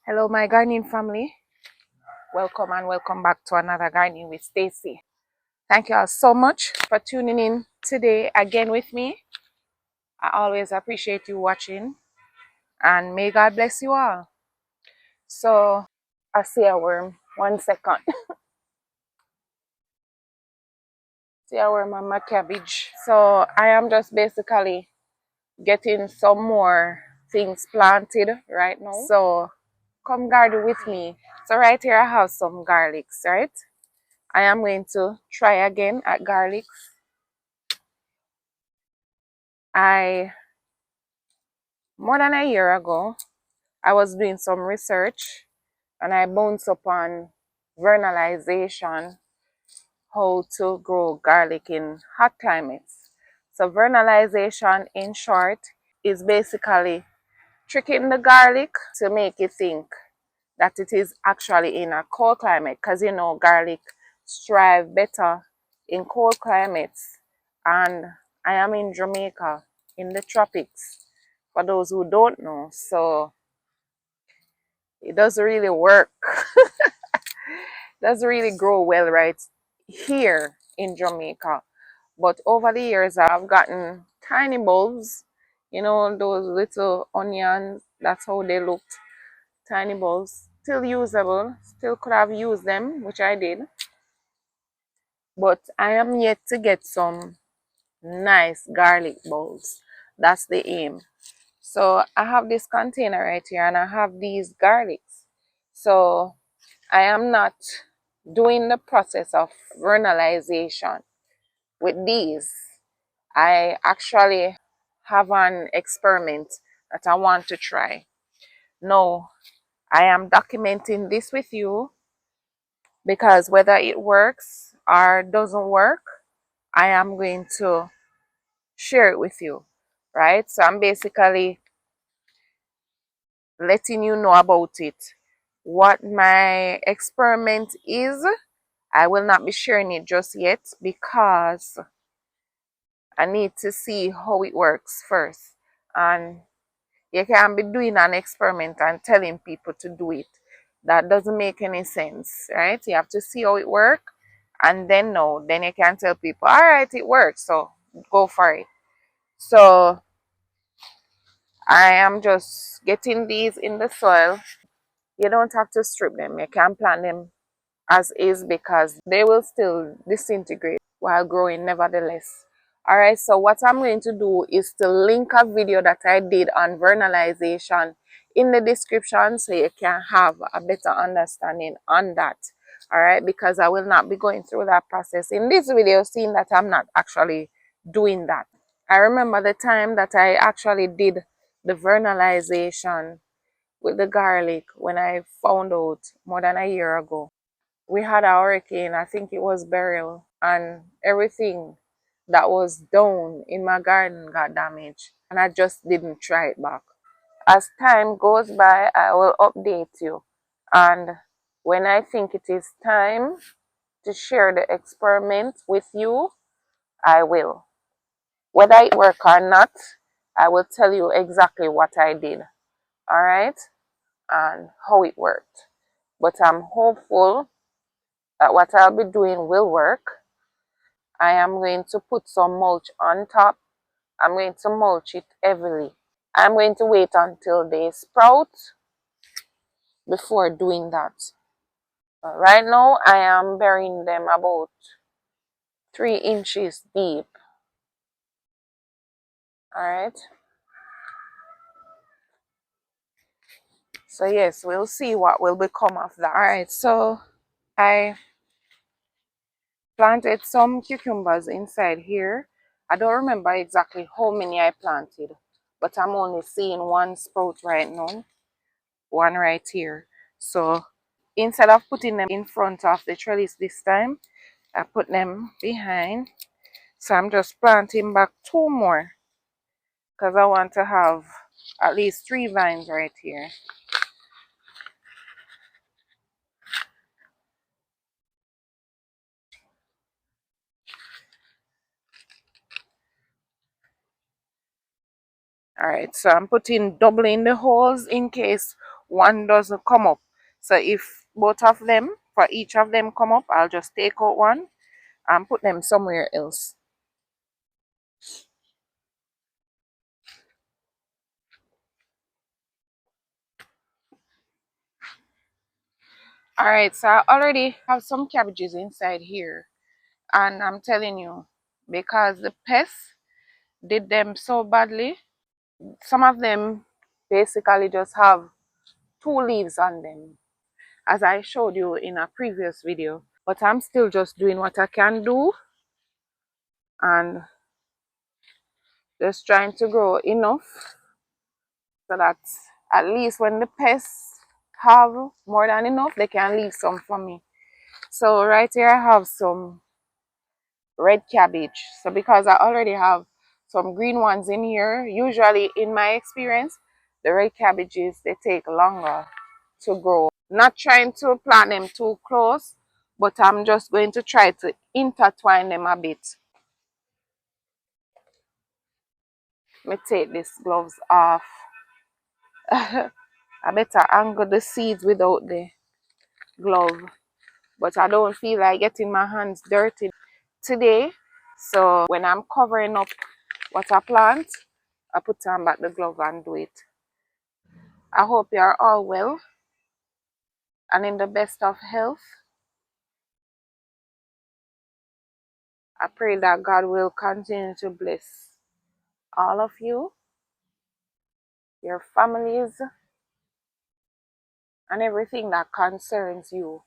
Hello, my gardening family. Welcome and welcome back to another gardening with Stacey. Thank you all so much for tuning in today again with me. I always appreciate you watching, and may God bless you all. So, I see a worm. 1 second. See a worm on my cabbage. So, I am just basically getting some more things planted right now. So, come garden with me. So, right here I have some garlics, right? I am going to try again at garlic. More than a year ago, I was doing some research and I bounced upon vernalization, how to grow garlic in hot climates. So vernalization in short is basically tricking the garlic to make it think that it is actually in a cold climate, because you know garlic strive better in cold climates, and I am in Jamaica in the tropics for those who don't know. So it doesn't really work. Doesn't really grow well right here in Jamaica. But over the years I've gotten tiny bulbs, you know, those little onions, that's how they looked. Tiny bulbs, still usable, still could have used them, which I did. But I am yet to get some nice garlic bulbs. That's the aim. So I have this container right here and I have these garlics. So I am not doing the process of vernalization with these. I actually have an experiment that I want to try. Now, I am documenting this with you because whether it works or doesn't work, I am going to share it with you, right? So I'm basically letting you know about it. What my experiment is, I will not be sharing it just yet because I need to see how it works first. And you can't be doing an experiment and telling people to do it. That doesn't make any sense, right? You have to see how it works and then know. Then you can tell people, all right, it works, so go for it. So I am just getting these in the soil. You don't have to strip them. You can plant them as is because they will still disintegrate while growing nevertheless. Alright, so what I'm going to do is to link a video that I did on vernalization in the description so you can have a better understanding on that. Alright, because I will not be going through that process in this video, seeing that I'm not actually doing that. I remember the time that I actually did the vernalization with the garlic when I found out more than a year ago. We had a hurricane, I think it was Beryl, and everything that was down in my garden got damaged, and I just didn't try it back. As time goes by, I will update you, and when I think it is time to share the experiment with you, I will. Whether it works or not, I will tell you exactly what I did, all right, and how it worked. But I'm hopeful that what I'll be doing will work. I am going to put some mulch on top. I'm going to mulch it heavily. I'm going to wait until they sprout before doing that. Right now, I am burying them about 3 inches deep. Alright. So yes, we'll see what will become of that. Alright, so I planted some cucumbers inside here. I don't remember exactly how many I planted, but I'm only seeing one sprout right now. One right here. So instead of putting them in front of the trellis this time, I put them behind. So I'm just planting back 2 more because I want to have at least 3 vines right here. Alright, so I'm doubling the holes in case one doesn't come up. So if both of them, for each of them come up, I'll just take out one and put them somewhere else. All right, so I already have some cabbages inside here, and I'm telling you, because the pests did them so badly, some of them basically just have two leaves on them, as I showed you in a previous video. But I'm still just doing what I can do and just trying to grow enough so that at least when the pests have more than enough, they can leave some for me. So right here I have some red cabbage. So because I already have some green ones in here, usually in my experience, the red cabbages, they take longer to grow. Not trying to plant them too close, but I'm just going to try to intertwine them a bit. Let me take these gloves off. I better angle the seeds without the glove, but I don't feel like getting my hands dirty today. So when I'm covering up what I plant, I put on back the glove and do it. I hope you are all well and in the best of health. I pray that God will continue to bless all of you, your families, and everything that concerns you.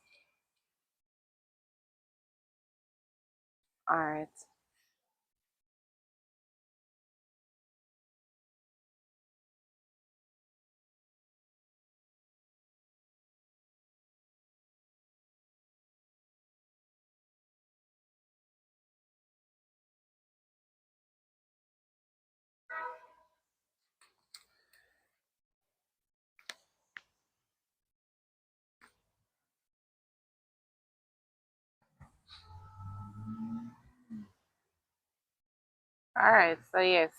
All right. All right. So yes,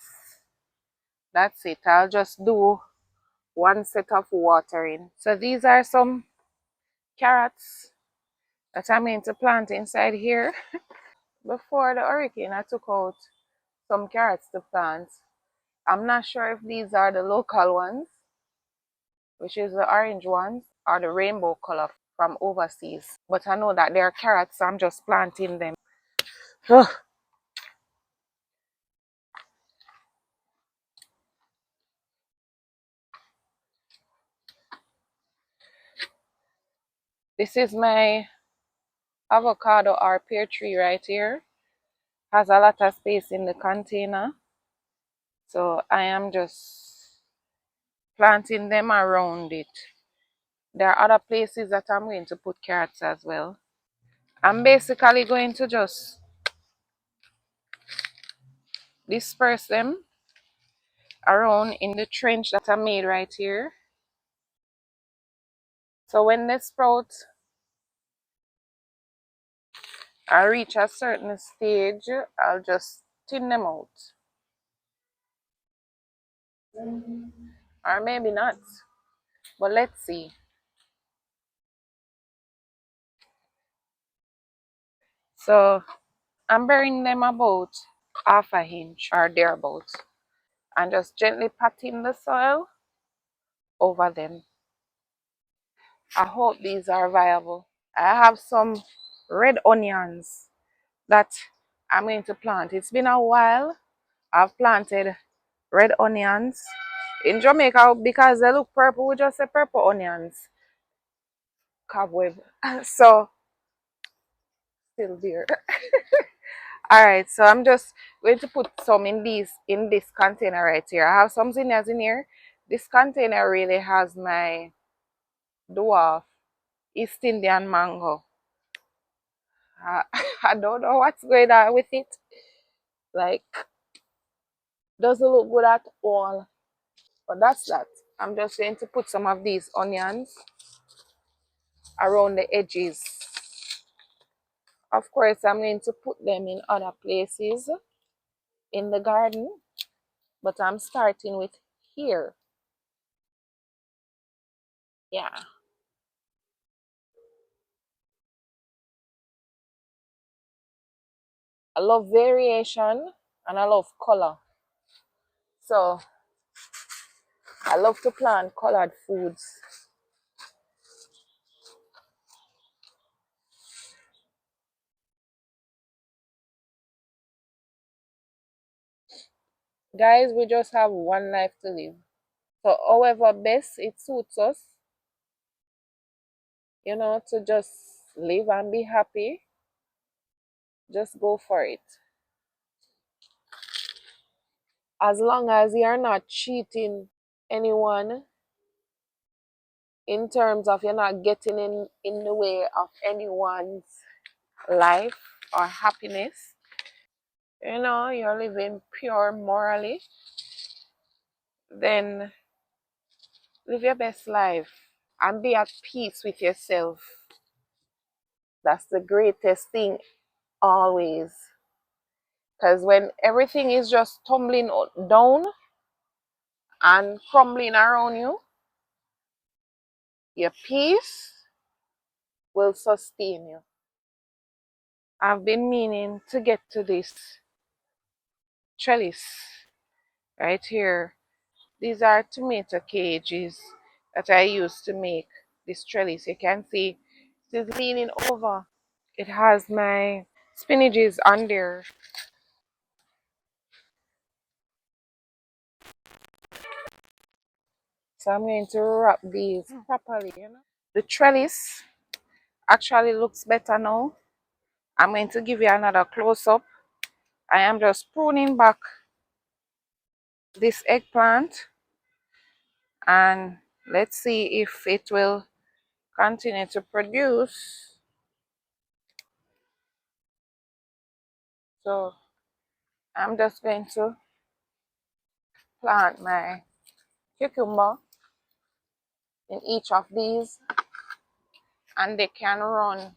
that's it. I'll just do one set of watering. So these are some carrots that I'm going to plant inside here. Before the hurricane, I took out some carrots to plant. I'm not sure if these are the local ones, which is the orange ones, or the rainbow color from overseas. But I know that they're carrots, so I'm just planting them. Ugh. This is my avocado or pear tree right here. Has a lot of space in the container. So I am just planting them around it. There are other places that I'm going to put carrots as well. I'm basically going to just disperse them around in the trench that I made right here. So when they sprout, I reach a certain stage, I'll just thin them out. Or maybe not, but let's see. So I'm burying them about half a inch or thereabouts, and just gently patting the soil over them. I hope these are viable. I have some red onions that I'm going to plant. It's been a while I've planted red onions. In Jamaica, because they look purple, we just say purple onions. Cobweb. So, still there. All right, so I'm just going to put some in this container right here. I have some zinnias in here. This container really has my dwarf East Indian mango. Uh, I don't know what's going on with it. Like, doesn't look good at all. But that's that. I'm just going to put some of these onions around the edges. Of course, I'm going to put them in other places in the garden, but I'm starting with here. Yeah. I love variation and I love color. So I love to plant colored foods. Guys, we just have one life to live. So however best it suits us, to just live and be happy, just go for it. As long as you're not cheating anyone in terms of you're not getting in the way of anyone's life or happiness, you're living pure morally, then live your best life and be at peace with yourself. That's the greatest thing always. Because when everything is just tumbling down and crumbling around you, your peace will sustain you. I've been meaning to get to this trellis right here. These are tomato cages that I used to make this trellis. You can see it is leaning over. It has my spinaches on there. So I'm going to wrap these properly. The trellis actually looks better now. I'm going to give you another close-up. I am just pruning back this eggplant and let's see if it will continue to produce. So I'm just going to plant my cucumber in each of these, and they can run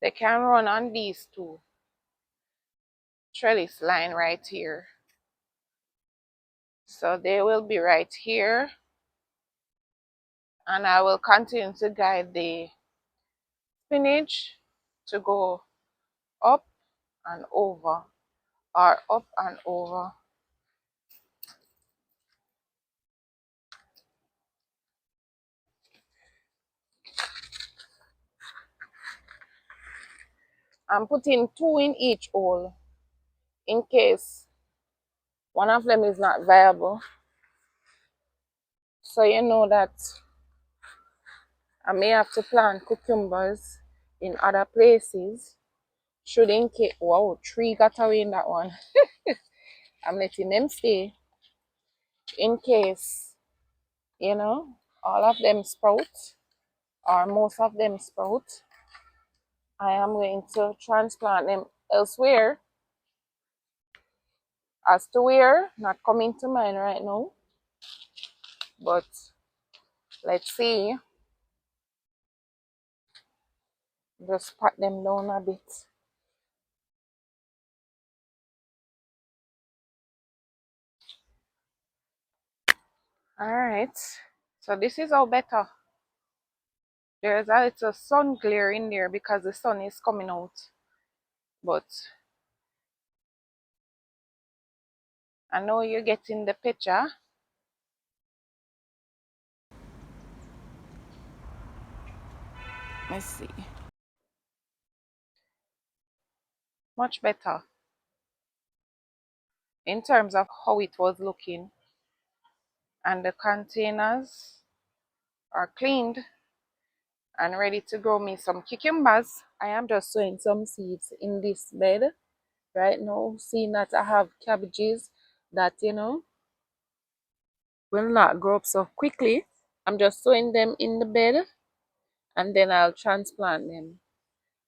on these two trellis line right here. So they will be right here, and I will continue to guide the spinach to go up and over, or up and over. I'm putting two in each hole in case one of them is not viable. So you know that I may have to plant cucumbers in other places. Should in case, wow, three got away in that one. I'm letting them stay in case, all of them sprout or most of them sprout. I am going to transplant them elsewhere. As to where, not coming to mind right now. But let's see. Just pat them down a bit. Alright. So this is how better. There's a little sun glare in there because the sun is coming out. But I know you're getting the picture. Let's see. Much better in terms of how it was looking. And the containers are cleaned and ready to grow me some cucumbers. I am just sowing some seeds in this bed right now, seeing that I have cabbages that will not grow up so quickly. I'm just sowing them in the bed and then I'll transplant them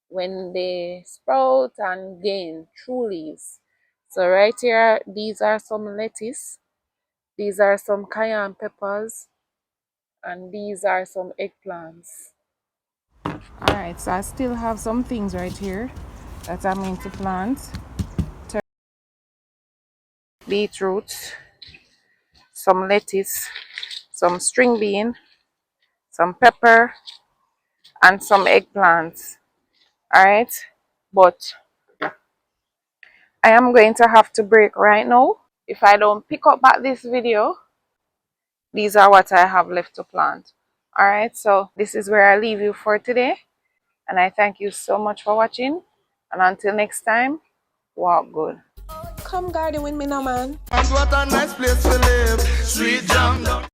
when they sprout and gain true leaves. So right here, these are some lettuce, these are some cayenne peppers, and these are some eggplants. Alright, so I still have some things right here that I'm going to plant. Beetroot, some lettuce, some string bean, some pepper, and some eggplants. Alright, but I am going to have to break right now. If I don't pick up back this video, these are what I have left to plant. Alright, so this is where I leave you for today. And I thank you so much for watching. And until next time, walk good. Come garden with me now, man. And what a nice place to live. Sweet jam.